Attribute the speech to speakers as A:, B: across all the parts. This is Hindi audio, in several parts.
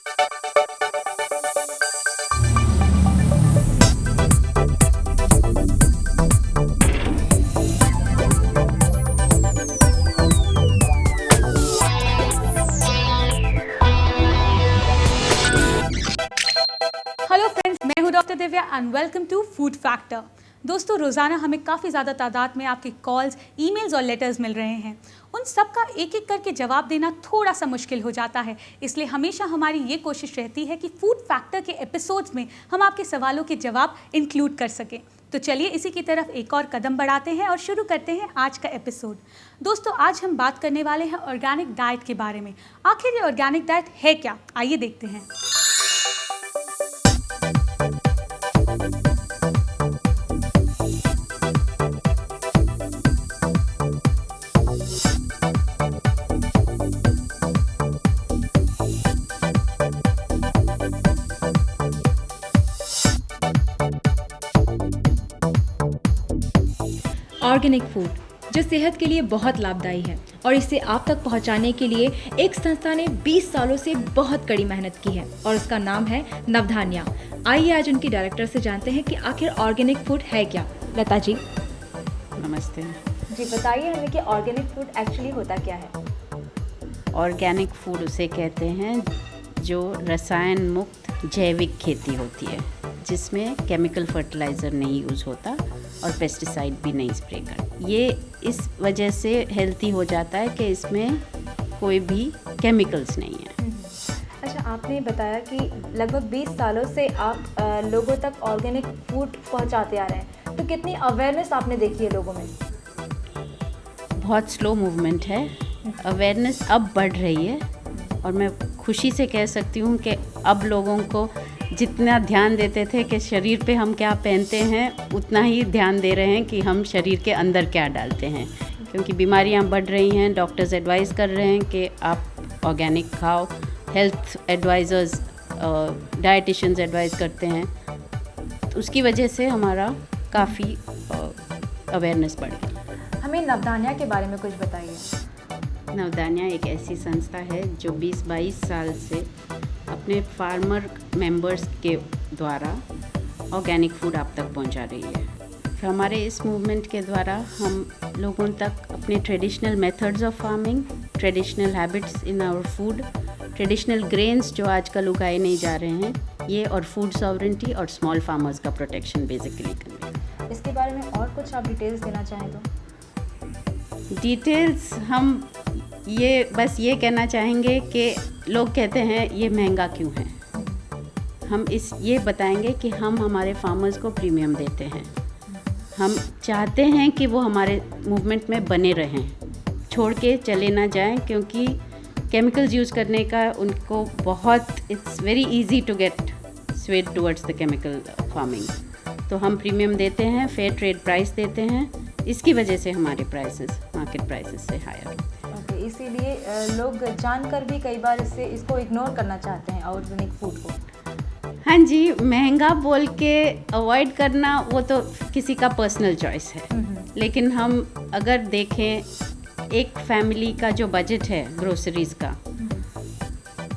A: हेलो फ्रेंड्स, मैं हूं doctor Divya and welcome to food factor. दोस्तों, रोज़ाना हमें काफ़ी ज़्यादा तादाद में आपके कॉल्स, ईमेल्स और लेटर्स मिल रहे हैं। उन सब का एक एक करके जवाब देना थोड़ा सा मुश्किल हो जाता है, इसलिए हमेशा हमारी ये कोशिश रहती है कि फूड फैक्टर के एपिसोड्स में हम आपके सवालों के जवाब इंक्लूड कर सकें। तो चलिए इसी की तरफ एक और कदम बढ़ाते हैं और शुरू करते हैं आज का एपिसोड। दोस्तों, आज हम बात करने वाले हैं ऑर्गेनिक डाइट के बारे में। आखिर ये ऑर्गेनिक डाइट है क्या? आइए देखते हैं।
B: ऑर्गेनिक फूड जो सेहत के लिए बहुत लाभदायी है और इसे आप तक पहुंचाने के लिए एक संस्था ने 20 सालों से बहुत कड़ी मेहनत की है और उसका नाम है नवधान्या। आइए आज उनकी डायरेक्टर से जानते हैं कि आखिर ऑर्गेनिक फूड है क्या। लता जी,
C: नमस्ते
B: जी बताइए हमें कि ऑर्गेनिक फूड एक्चुअली होता क्या है।
C: ऑर्गेनिक फूड उसे कहते हैं जो रसायन मुक्त जैविक खेती होती है, जिसमें केमिकल फर्टिलाइज़र नहीं यूज़ होता और पेस्टिसाइड भी नहीं स्प्रे कर। ये इस वजह से हेल्दी हो जाता है कि इसमें कोई भी केमिकल्स नहीं है।
B: अच्छा, आपने बताया कि लगभग 20 सालों से आप लोगों तक ऑर्गेनिक फूड पहुंचाते आ रहे हैं, तो कितनी अवेयरनेस आपने देखी है लोगों में?
C: बहुत स्लो मूवमेंट है, अवेयरनेस अब बढ़ रही है और मैं खुशी से कह सकती हूँ कि अब लोगों को जितना ध्यान देते थे कि शरीर पे हम क्या पहनते हैं, उतना ही ध्यान दे रहे हैं कि हम शरीर के अंदर क्या डालते हैं, क्योंकि बीमारियां बढ़ रही हैं। डॉक्टर्स एडवाइस कर रहे हैं कि आप ऑर्गेनिक खाओ, हेल्थ एडवाइज़र्स, डाइटिशियंस एडवाइस करते हैं। तो उसकी वजह से हमारा काफ़ी अवेयरनेस बढ़ गई।
B: हमें नवधान्या के बारे में कुछ बताइए।
C: नवधान्या एक ऐसी संस्था है जो 20-22 साल से अपने फार्मर मेंबर्स के द्वारा ऑर्गेनिक फूड आप तक पहुंचा रही है। फिर हमारे इस मूवमेंट के द्वारा हम लोगों तक अपने traditional methods of farming, traditional habits in our food, traditional grains जो आजकल उगाए नहीं जा रहे हैं, ये और फूड सॉवरेंटी और स्मॉल फार्मर्स का प्रोटेक्शन बेसिकली करें।
B: इसके बारे में और कुछ आप डिटेल्स देना चाहें तो?
C: डिटेल्स हम बस ये कहना चाहेंगे कि लोग कहते हैं ये महंगा क्यों है। हम ये बताएंगे कि हम हमारे फार्मर्स को प्रीमियम देते हैं। हम चाहते हैं कि वो हमारे मूवमेंट में बने रहें, छोड़ के चले ना जाएं, क्योंकि केमिकल्स यूज़ करने का उनको बहुत it's very easy to get swayed towards the chemical farming. तो हम प्रीमियम देते हैं, फेयर ट्रेड प्राइस देते हैं, इसकी वजह से हमारे प्राइसेस मार्केट प्राइसेस से हायर होते हैं।
B: इसीलिए लोग जानकर भी कई बार इसको इग्नोर करना चाहते हैं ऑर्गेनिक फूड को।
C: हाँ जी, महंगा बोल के अवॉइड करना वो तो किसी का पर्सनल चॉइस है, लेकिन हम अगर देखें एक फैमिली का जो बजट है ग्रोसरीज़ का,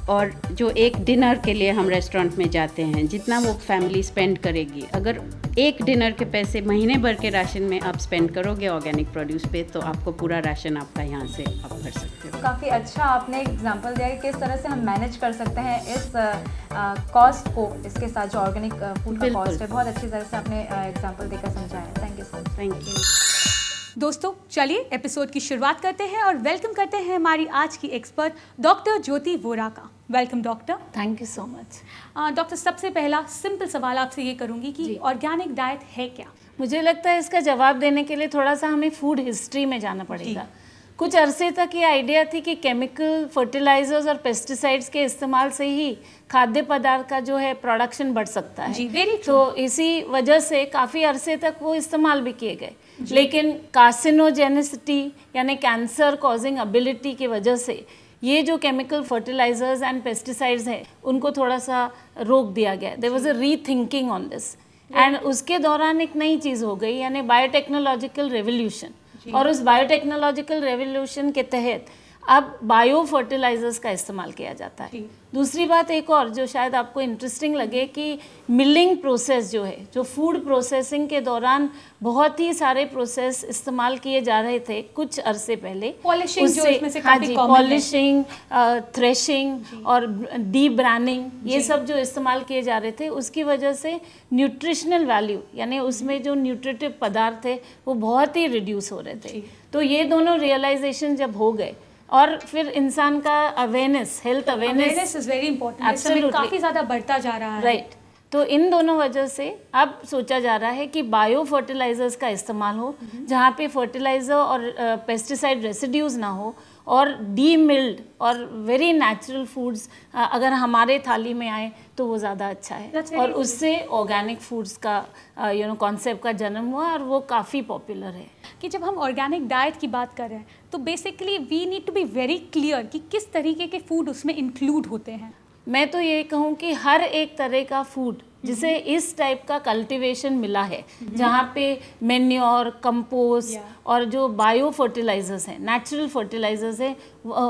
C: और जो एक डिनर के लिए हम रेस्टोरेंट में जाते हैं, जितना वो फैमिली स्पेंड करेगी, अगर एक डिनर के पैसे महीने भर के राशन में आप स्पेंड करोगे ऑर्गेनिक प्रोड्यूस पे, तो आपको पूरा राशन आपका यहाँ से आप भर सकते हो।
B: काफ़ी अच्छा आपने एक एग्जांपल दिया कि किस तरह से हम मैनेज कर सकते हैं इस कॉस्ट को, इसके साथ जो ऑर्गेनिक फूड का कॉस्ट है। बहुत अच्छी तरह से आपने एग्जांपल देकर समझाया। Thank you sir.
C: Thank you.
A: दोस्तों, चलिए एपिसोड की शुरुआत करते हैं और वेलकम करते हैं हमारी आज की एक्सपर्ट डॉक्टर ज्योति वोरा का। Welcome doctor.
D: Thank you so much.
A: Doctor, सबसे पहला सिंपल सवाल आपसे ये करूंगी कि ऑर्गेनिक डाइट है क्या?
D: मुझे लगता है इसका जवाब देने के लिए थोड़ा सा हमें फूड हिस्ट्री में जाना पड़ेगा। कुछ अरसे तक ये आइडिया थी कि केमिकल फर्टिलाइजर्स और पेस्टिसाइड्स के इस्तेमाल से ही खाद्य पदार्थ का जो है प्रोडक्शन बढ़ सकता है।
A: जी, वेरी ट्रू।
D: तो इसी वजह से काफ़ी अरसे तक वो इस्तेमाल भी किए गए, लेकिन कार्सिनोजेनिसिटी यानी कैंसर कॉजिंग एबिलिटी की वजह से ये जो केमिकल फर्टिलाइजर्स एंड पेस्टिसाइड्स हैं उनको थोड़ा सा रोक दिया गया। There was a rethinking on this and उसके दौरान एक नई चीज़ हो गई, यानी बायोटेक्नोलॉजिकल रेवोल्यूशन। और उस बायोटेक्नोलॉजिकल रेवोल्यूशन के तहत अब बायो फर्टिलाइजर्स का इस्तेमाल किया जाता है। दूसरी बात एक और जो शायद आपको इंटरेस्टिंग लगे कि मिलिंग प्रोसेस जो है, जो फूड प्रोसेसिंग के दौरान बहुत ही सारे प्रोसेस इस्तेमाल किए जा रहे थे कुछ अरसे पहले।
A: पॉलिशिंग जो इसमें से
D: हाँ
A: काफी
D: जी,
A: कॉमन है।
D: पॉलिशिंग, थ्रेशिंग और डी ब्रांडिंग, ये सब जो इस्तेमाल किए जा रहे थे उसकी वजह से न्यूट्रिशनल वैल्यू यानी उसमें जो न्यूट्रिटिव पदार्थ थे वो बहुत ही रिड्यूस हो रहे थे। तो ये दोनों रियलाइजेशन जब हो गए और फिर इंसान का awareness, health awareness
A: is very important, इस समय काफी ज्यादा बढ़ता जा रहा है।
D: राइट। तो इन दोनों वजह से अब सोचा जा रहा है कि बायो फर्टिलाइजर्स का इस्तेमाल हो, जहाँ पे फर्टिलाइजर और पेस्टिसाइड रेसिड्यूज ना हो और डी मिल्ड और वेरी नेचुरल फूड्स अगर हमारे थाली में आए तो वो ज़्यादा अच्छा है। और उससे ऑर्गेनिक फूड्स का कॉन्सेप्ट का जन्म हुआ और वो काफ़ी पॉपुलर है।
A: कि जब हम ऑर्गेनिक डाइट की बात कर रहे हैं तो basically we need to be very clear कि किस तरीके के फूड उसमें इंक्लूड होते हैं।
D: मैं तो ये कहूँ कि हर एक तरह का फूड जिसे इस टाइप का कल्टीवेशन मिला है, जहाँ पे मेन्योर, कंपोस्ट और जो बायो फर्टिलाइजर्स हैं, नेचुरल फर्टिलाइजर्स हैं,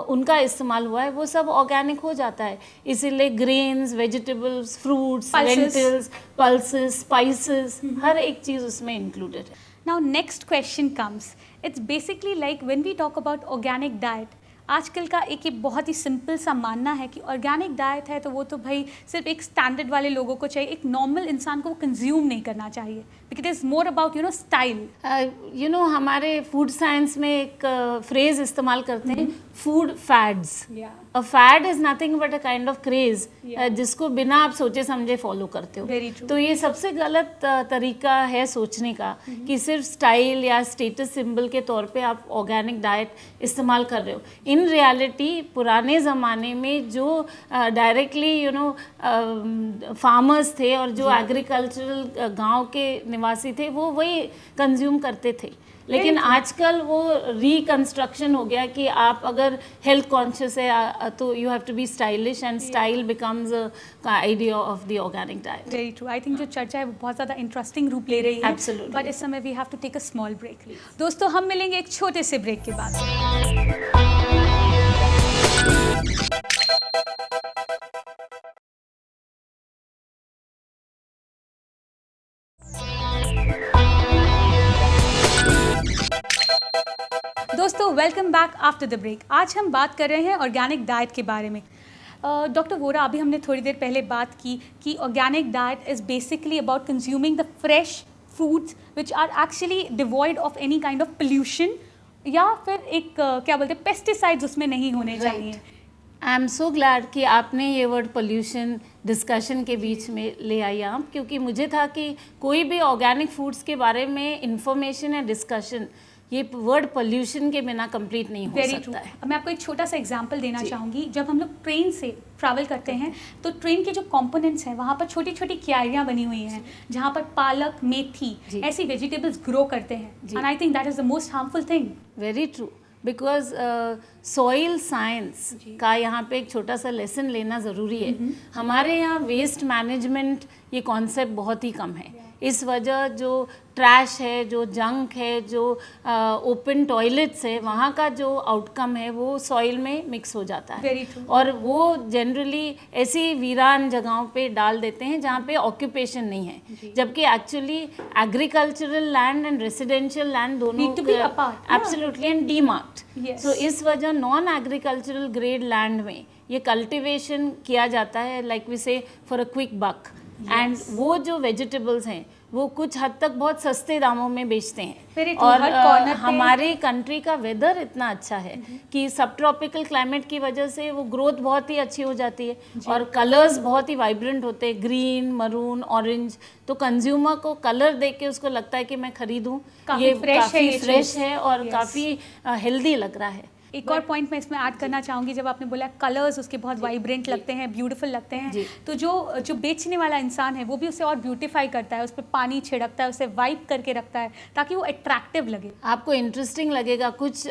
D: उनका इस्तेमाल हुआ है, वो सब ऑर्गेनिक हो जाता है। इसीलिए grains, vegetables, fruits, lentils, pulses, spices, हर एक चीज़ उसमें इंक्लूडेड है।
A: Now next question comes, it's basically like when we talk about organic diet, आजकल का एक ये बहुत ही सिंपल सा मानना है कि ऑर्गेनिक डाइट है तो वो तो भाई सिर्फ एक स्टैंडर्ड वाले लोगों को चाहिए, एक नॉर्मल इंसान को वो कंज्यूम नहीं करना चाहिए, because it is more about style.
D: हमारे फूड साइंस में एक फ्रेज इस्तेमाल करते हैं, food fads. A fad is nothing but a kind of craze, जिसको बिना आप सोचे समझे फॉलो करते हो। तो ये सबसे गलत तरीका है सोचने का कि सिर्फ स्टाइल या स्टेटस सिंबल के तौर पे आप ऑर्गेनिक डाइट इस्तेमाल कर रहे हो। इन रियलिटी पुराने ज़माने में जो डायरेक्टली फार्मर्स थे और जो एग्रीकल्चरल गांव के निवासी थे वो वही कंज्यूम करते थे। लेकिन आजकल वो रिकंस्ट्रक्शन हो गया कि आप अगर हेल्थ कॉन्शियस है तो you have to be stylish and style becomes the idea of the organic diet.
A: Very true. I think जो चर्चा है वो बहुत ज़्यादा इंटरेस्टिंग रूप ले रही है।
D: Absolutely.
A: बट इस समय we have to take a small break. दोस्तों हम मिलेंगे एक छोटे से ब्रेक के बाद। दोस्तों welcome back after the break. आज हम बात कर रहे हैं ऑर्गेनिक डाइट के बारे में। डॉक्टर वोरा, अभी हमने थोड़ी देर पहले बात की कि organic diet is basically about consuming the fresh foods which are actually devoid of any kind of pollution, या फिर एक क्या बोलते हैं पेस्टिसाइड्स उसमें नहीं होने चाहिए।
D: आई एम सो ग्लैड कि आपने ये वर्ड पोल्यूशन डिस्कशन के बीच में ले आई आप, क्योंकि मुझे था कि कोई भी ऑर्गेनिक फूड्स के बारे में इंफॉर्मेशन या डिस्कशन ये वर्ड पोल्यूशन के बिना कंप्लीट नहीं हो सकता है।
A: मैं आपको एक छोटा सा एग्जांपल देना चाहूँगी। जब हम लोग ट्रेन से ट्रैवल करते हैं तो ट्रेन के जो कंपोनेंट्स हैं वहाँ पर छोटी छोटी क्यारियाँ बनी हुई हैं जहाँ पर पालक, मेथी ऐसी वेजिटेबल्स ग्रो करते हैं, and I think that is the most harmful thing.
D: Very true, because soil science का यहाँ पे एक छोटा सा लेसन लेना ज़रूरी है। हमारे यहाँ वेस्ट मैनेजमेंट ये कॉन्सेप्ट बहुत ही कम है। इस वजह जो ट्रैश है, जो जंक है, जो ओपन टॉयलेट्स है, वहाँ का जो आउटकम है वो सॉइल में मिक्स हो जाता है।
A: Very true.
D: और वो जनरली ऐसी वीरान जगहों पे डाल देते हैं जहाँ पे ऑक्यूपेशन नहीं है, जबकि actually agricultural land and residential land दोनों एब्सोल्युटली एंड डीमार्क्ड। सो इस वजह नॉन एग्रीकल्चरल ग्रेड लैंड में ये कल्टिवेशन किया जाता है, like we say for a quick buck. And वो जो वेजिटेबल्स हैं वो कुछ हद तक बहुत सस्ते दामों में बेचते हैं। और हमारे कंट्री का वेदर इतना अच्छा है कि सब ट्रॉपिकल क्लाइमेट की वजह से वो ग्रोथ बहुत ही अच्छी हो जाती है और कलर्स बहुत ही वाइब्रेंट होते हैं, ग्रीन, मरून, ऑरेंज। तो कंज्यूमर को कलर देख के उसको लगता है कि मैं खरीदूं, ये काफ़ी फ्रेश है और काफ़ी हेल्दी लग रहा है।
A: एक और पॉइंट मैं इसमें ऐड करना चाहूँगी, जब आपने बोला कलर्स उसके बहुत वाइब्रेंट लगते हैं, ब्यूटीफुल लगते हैं, तो जो बेचने वाला इंसान है वो भी उसे और ब्यूटीफाई करता है, उस पर पानी छिड़कता है, उसे वाइप करके रखता है ताकि वो अट्रैक्टिव लगे।
D: आपको इंटरेस्टिंग लगेगा, कुछ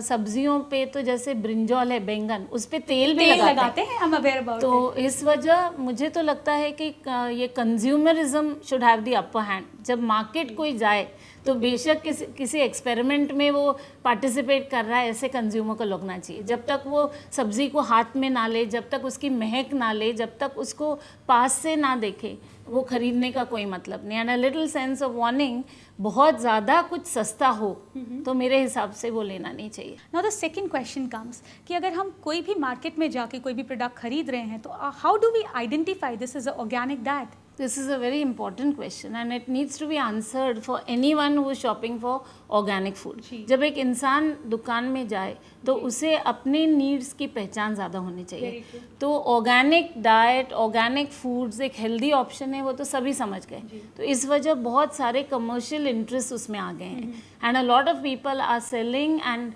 D: सब्जियों पे तो जैसे ब्रिंजॉल है, बैंगन, उस पर तेल भी लगाते हैं।
A: हम अवेयर अबाउट।
D: तो इस वजह मुझे तो लगता है कि ये consumerism should have the upper hand. जब मार्केट कोई जाए तो बेशक किसी एक्सपेरिमेंट में वो पार्टिसिपेट कर रहा है ऐसे कंज्यूमर कंज्यूमर को लगना चाहिए। जब तक वो सब्जी को हाथ में ना ले, जब तक उसकी महक ना ले, जब तक उसको पास से ना देखे, वो खरीदने का कोई मतलब नहीं। And a little sense of warning, बहुत ज़्यादा कुछ सस्ता हो तो मेरे हिसाब से वो लेना नहीं चाहिए।
A: Now the second question comes कि अगर हम कोई भी मार्केट में जाके कोई भी प्रोडक्ट खरीद रहे हैं तो how do we identify this is a organic that?
D: This is a very important question and it needs to be answered for anyone who is shopping for organic food. जब एक इंसान दुकान में जाए तो उसे अपने नीड्स की पहचान ज़्यादा होनी चाहिए। तो ऑर्गेनिक डाइट, ऑर्गेनिक फूड्स एक हेल्दी ऑप्शन है, वो तो सभी समझ गए। तो इस वजह बहुत सारे कमर्शियल इंटरेस्ट उसमें आ गए हैं and a lot of people are selling and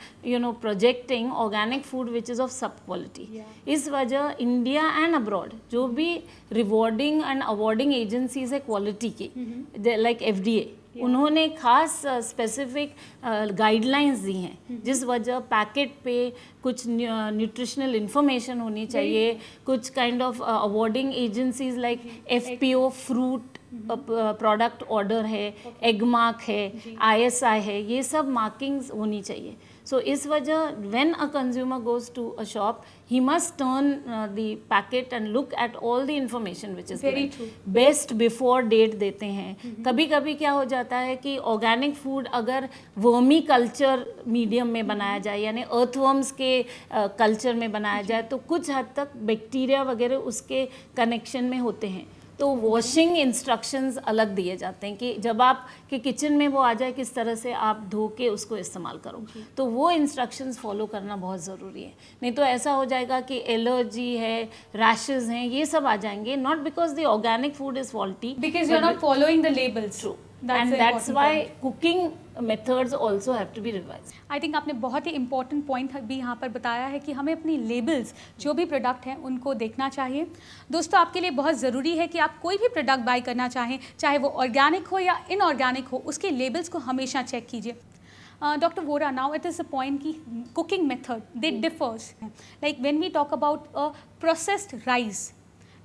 D: projecting organic food which is of sub quality. इस वजह इंडिया एंड अब्रॉड जो भी रिवॉर्डिंग एंड अवार्डिंग एजेंसीज है क्वालिटी की, लाइक FDA, उन्होंने खास स्पेसिफिक गाइडलाइंस दी हैं, जिस वजह पैकेट पे कुछ न्यूट्रिशनल इंफॉर्मेशन होनी चाहिए, कुछ kind of awarding agencies like FPO fruit product order है, एगमार्क है, ISI है, ये सब मार्किंग्स होनी चाहिए। सो इस वजह when a consumer goes to a shop he must turn the packet and look at all the information which is
A: Very
D: given.
A: true.
D: Best before date देते हैं। कभी कभी क्या हो जाता है कि ऑर्गेनिक फूड अगर वर्मी कल्चर मीडियम में बनाया जाए, यानी अर्थवर्म्स के कल्चर में बनाया जाए, तो कुछ हद तक बैक्टीरिया वगैरह उसके कनेक्शन में होते हैं। तो वॉशिंग इंस्ट्रक्शंस अलग दिए जाते हैं कि जब आप के किचन में वो आ जाए किस तरह से आप धो के उसको इस्तेमाल करो, तो वो इंस्ट्रक्शंस फॉलो करना बहुत ज़रूरी है। नहीं तो ऐसा हो जाएगा कि एलर्जी है, रैशेस हैं, ये सब आ जाएंगे, not because the organic food is faulty,
A: because you are not following the labels.
D: True, and that's why cooking methods also have to be revised.
A: I think आपने बहुत ही इंपॉर्टेंट पॉइंट भी यहाँ पर बताया है कि हमें अपनी लेबल्स जो भी प्रोडक्ट हैं उनको देखना चाहिए। दोस्तों, आपके लिए बहुत ज़रूरी है कि आप कोई भी प्रोडक्ट बाय करना चाहें, चाहे वो ऑर्गेनिक हो या इनऑर्गेनिक हो, उसके लेबल्स को हमेशा चेक कीजिए। Dr. Vora, now it is the point कि cooking method, they differs. Like when we talk about a processed rice,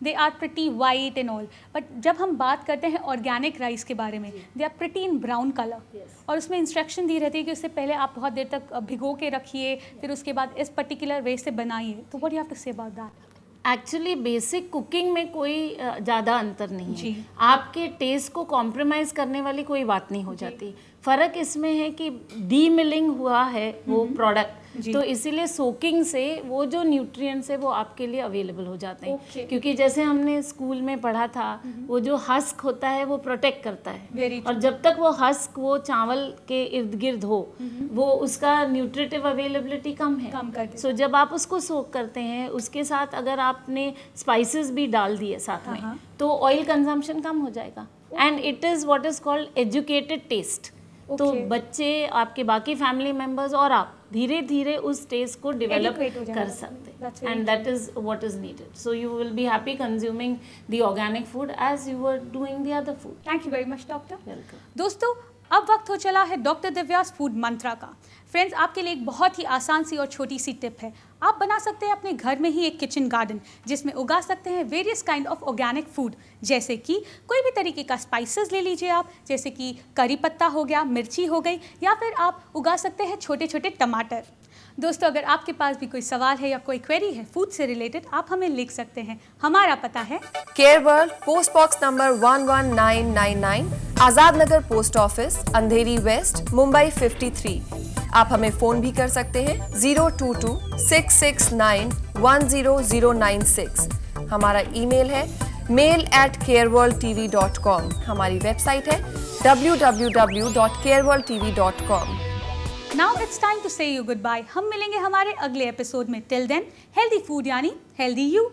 A: they are pretty white and all. But जब हम बात करते हैं ऑर्गेनिक राइस के बारे में, they are pretty in brown color. और उसमें इंस्ट्रक्शन दी रहती है कि उससे पहले आप बहुत देर तक भिगो के रखिए, फिर उसके बाद इस पर्टिकुलर वे से बनाइए। तो what do you have to say about that?
D: Actually basic cooking में कोई ज़्यादा अंतर नहीं है।
A: जी।
D: आपके टेस्ट को कॉम्प्रोमाइज़ करने वाली कोई बात नहीं हो जाती। फ़र्क इसमें है कि डीमिलिंग हुआ है वो प्रोडक्ट, तो इसीलिए सोकिंग से वो जो न्यूट्रिएंट्स है वो आपके लिए अवेलेबल हो जाते हैं। क्योंकि जैसे हमने स्कूल में पढ़ा था, वो जो हस्क होता है वो प्रोटेक्ट करता है, और जब तक वो हस्क वो चावल के इर्द गिर्द हो, वो उसका न्यूट्रिटिव अवेलेबिलिटी कम है। सो जब आप उसको सोक करते हैं, उसके साथ अगर आपने स्पाइसेस भी डाल दिए साथ में, तो ऑयल कंजम्पशन कम हो जाएगा। And it is what is called educated taste. तो बच्चे, आपके बाकी फैमिली मेम्बर्स और आप धीरे धीरे उस टेस्ट को डेवलप कर सकते हैं, and that is what is needed. So you will be happy consuming the organic food as you were doing the other food.
A: Thank you very much doctor.
D: Welcome.
A: दोस्तों, अब वक्त हो चला है डॉक्टर दिव्यास फूड मंत्रा का। फ्रेंड्स, आपके लिए एक बहुत ही आसान सी और छोटी सी टिप है। आप बना सकते हैं अपने घर में ही एक किचन गार्डन, जिसमें उगा सकते हैं various kind of organic food, जैसे कि कोई भी तरीके का स्पाइसेस ले लीजिए आप, जैसे कि करी पत्ता हो गया, मिर्ची हो गई, या फिर आप उगा सकते हैं छोटे छोटे टमाटर। दोस्तों, अगर आपके पास भी कोई सवाल है या कोई क्वेरी है फूड से रिलेटेड, आप हमें लिख सकते हैं। हमारा पता है
E: care world, post box number 11999, Azad Nagar post office, अंधेरी वेस्ट, मुंबई 53। आप हमें फ़ोन भी कर सकते हैं 022-669-10096। हमारा ईमेल है mail@careworldtv.com। हमारी वेबसाइट है www.careworldtv.com।
A: Now it's time to say you goodbye. हम मिलेंगे हमारे अगले एपिसोड में। टिल देन, हेल्दी फूड यानी हेल्दी यू।